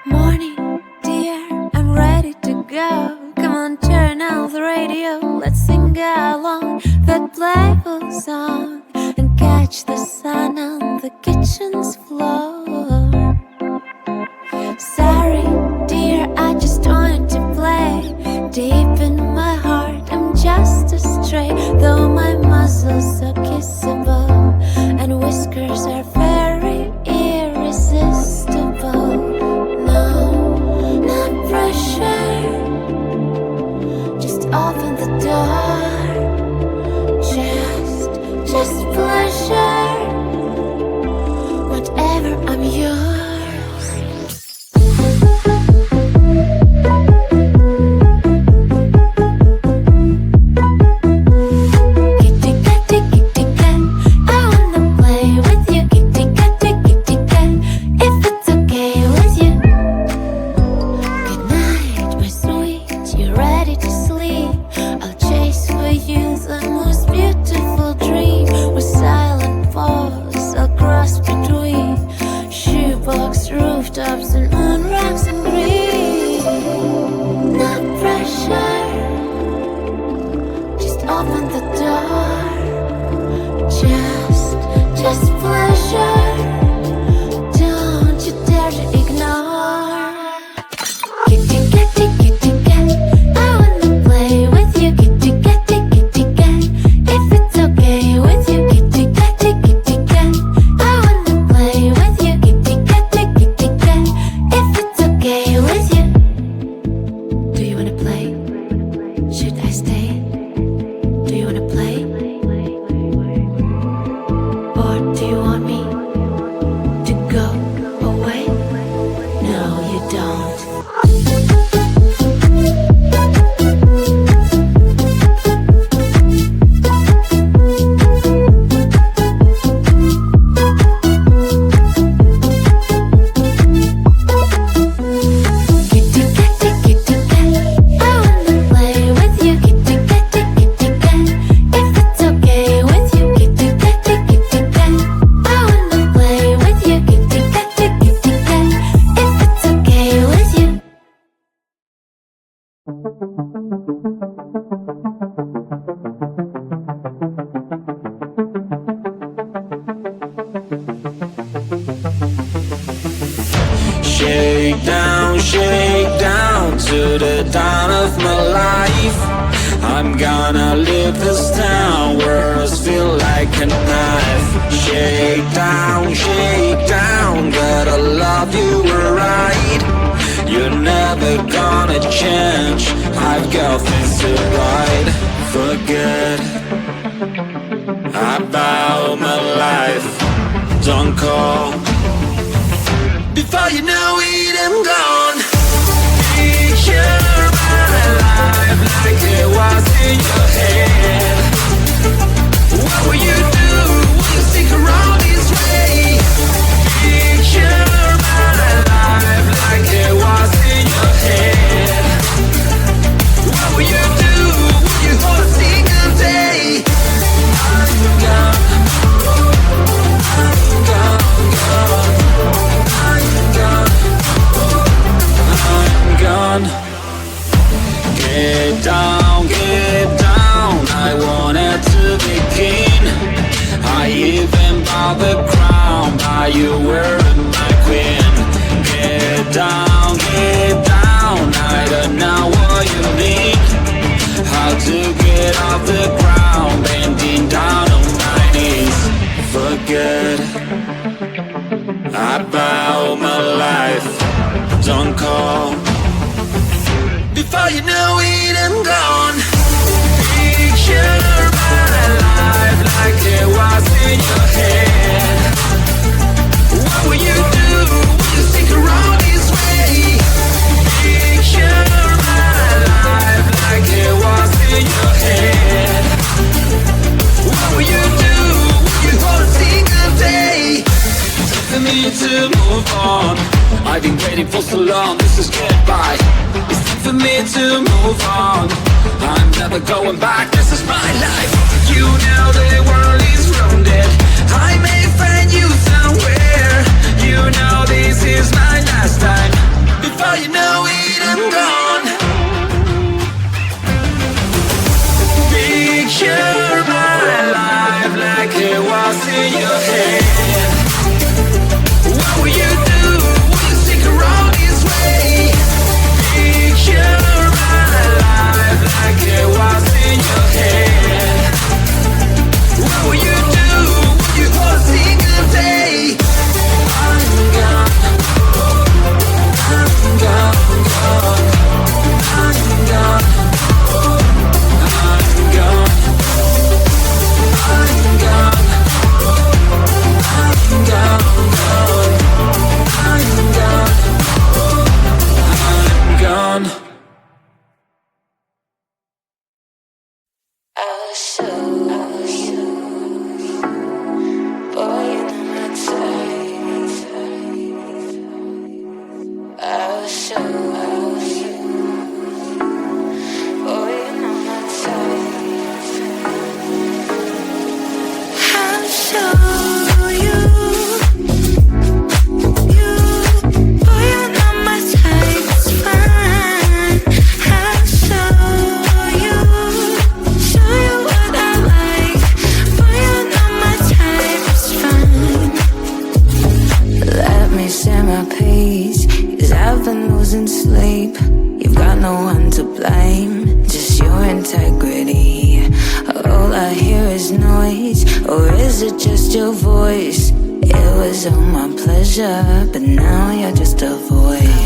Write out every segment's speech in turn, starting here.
Morning, dear, I'm ready to go. Come on, turn on the radio. Let's sing along that playful song and catch the sun on the kitchen's floor. Sorry, dear, I just wanted to play. Deep in my heart, I'm just a stray. Though my muscles are kissable and whiskers are very irresistible. No, not pressure. Just open the door. Just pleasure. Whatever, I'm yours. Rooftops and moon rocks and green. Not pressure. Just open the door. Just pleasure. Don't you dare to ignore. Kitty, kitty, kitty cat, I wanna play with you. Kitty, kitty, kitty cat, if it's okay with you. Kitty, kitty, kitty cat, I wanna play with you. Kitty, kitty, kitty cat, if it's okay with you. Do you wanna play? Should I stay? Do you wanna play? Or do you want me to go away? No, you don't. Kitty, kitty, kitty cat, I wanna play with you. Kitty, kitty, kitty cat, if it's okay with you. Kitty, kitty, kitty cat, I wanna play with you. Kitty, kitty, kitty cat, if it's okay with you. Shake down to the dawn of my life. I'm gonna leave this town where words feel like a knife. Shake down, gotta love you right. You're never gonna change, I've got things to write. Forget about my life, don't call. Before you know it, I'm gone. Picture my life like it was in your head. What will you do? Will you stick around this way? Picture my life like it was in your head. What will you do? Will you hold a single day? I'm gone. I'm gone. I'm gone. Get down, I wanted to begin. I even bought the crown, but you were my queen. Get down, I don't know what you need. How to get off the ground, bending down on my knees. Forget about my life, don't call. Before you know it, I'm gone. Picture my life like it was in your head. What will you do? Will you stick around this way? Picture my life like it was in your head. What will you do? Will you hold a single day? Time for me to move on. I've been waiting for so long, this is goodbye. It's time for me to move on. I'm never going back, this is my life. You know the world is rounded. I may find you somewhere. You know this is my last time. I'll show you. Oh, you know my type. I'll show you. Oh, you know my type is fine. I'll show you what I like. Oh, you know my type is fine. Let me say my piece, 'cause I've been losing sleep. You've got no one to blame, just your integrity. All I hear is noise, or is it just your voice? It was all my pleasure, but now you're just a void.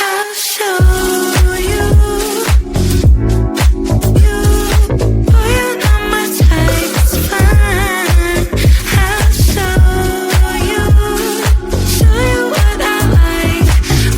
I'll show you. Oh, you know my type is fine. I'll show you what I like.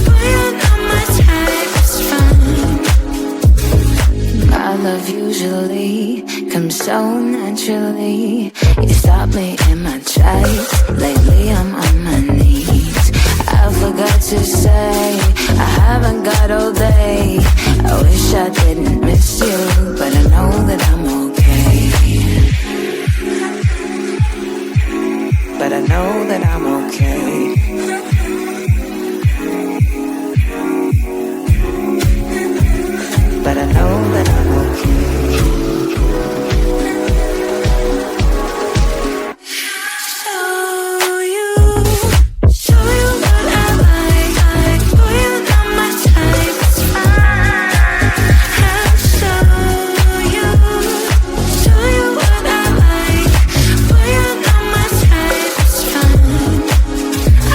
Oh, you know my type is fine. My love usually comes so naturally. You stop me in my tracks. Lately I'm on my knees. I forgot to say I haven't got all day. I wish I didn't miss you, but I know that I'm okay. But I know that I'm okay. But I know that I'm okay. Show you what I like. Oh, you know my type is fine. I'll show you what I like. Oh, you know my type is fine.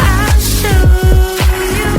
I'll show you.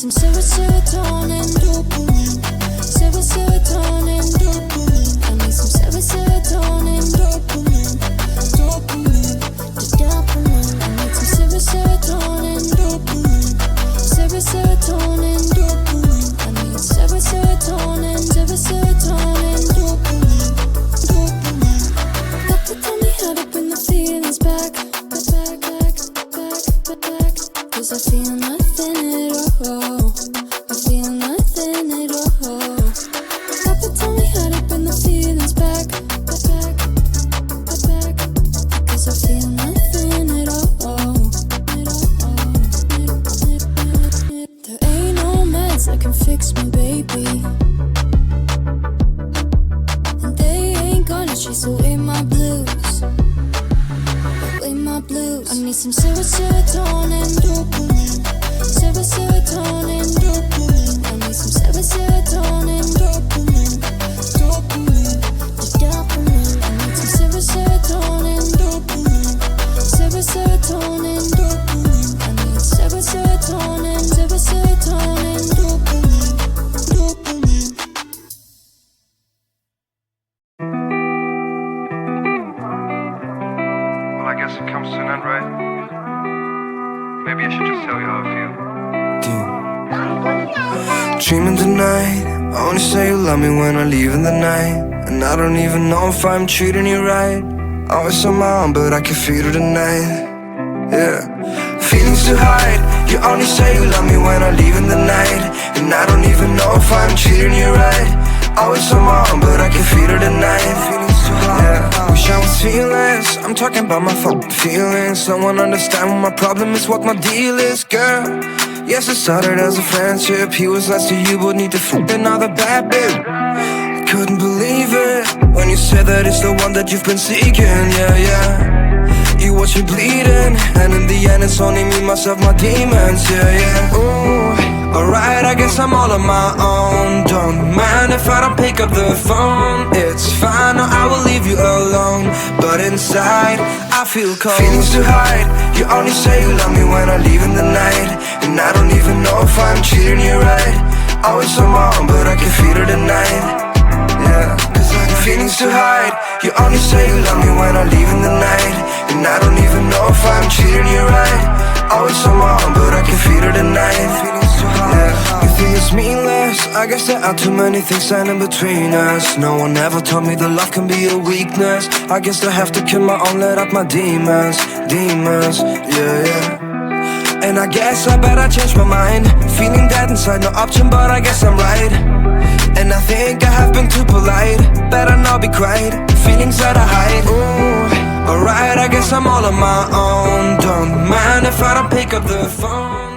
some serotonin, dopamine. Serotonin, dopamine. I need some serotonin, dopamine. Dopamine, the dopamine. I need some serotonin, dopamine. Serotonin, dopamine. I need serotonin, dopamine. Dopamine. Got to tell me how to bring the feelings back. Cause I feel nothing at all. I feel nothing at all. Got to tell me how to bring the feelings back. Cause I feel nothing at all. There ain't no meds that can fix me, baby. And they ain't gonna chase away my blues. Away my blues. I need some serotonin, dopamine. Serotonin, dopamine. I need some serotonin, dopamine. Dopamine, the dopamine. I need some serotonin, dopamine. Serotonin, dopamine. I need serotonin, dopamine. Dopamine. Well, I guess it comes to an end, right? Maybe I should just tell you how I feel. Dreaming tonight, I only say you love me when I leave in the night. And I don't even know if I'm treating you right. Always on my own, but I can feel it tonight. Yeah, feelings to hide. You only say you love me when I leave in the night. And I don't even know if I'm treating you right. Always on my own, but I can feel it tonight. Feelings to hide. Yeah, wish I was fearless. I'm talking about my fucking feelings. No one understand what my problem is, what my deal is, girl. Yes, it started as a friendship. He was nice to you, but need to fuck another bad bitch. I couldn't believe it when you said that it's the one that you've been seeking. Yeah, yeah. You watch me bleeding, and in the end it's only me, myself, my demons. Yeah, yeah. Ooh, alright, I guess I'm all on my own. Don't mind if I don't pick up the phone. It's fine, no, I will leave you alone. But inside, I feel cold. Feelings to hide. You only say you love me when I leave in the night. And I don't even know if I'm treating you right. Always on my own, but I can feel it tonight. Yeah, cause I got feelings to hide. You only say you love me when I leave in the night. And I don't even know if I'm treating you right. Always on my own, but I can feel it tonight. Yeah, you think it's meaningless? I guess there are too many things standing between us. No one ever told me that love can be a weakness. I guess I have to kill my own, let out my demons. Demons, yeah, yeah. And I guess I better change my mind. Feeling that inside, no option, but I guess I'm right. And I think I have been too polite. Better not be quiet, feelings that I hide. Ooh, alright, I guess I'm all on my own. Don't mind if I don't pick up the phone.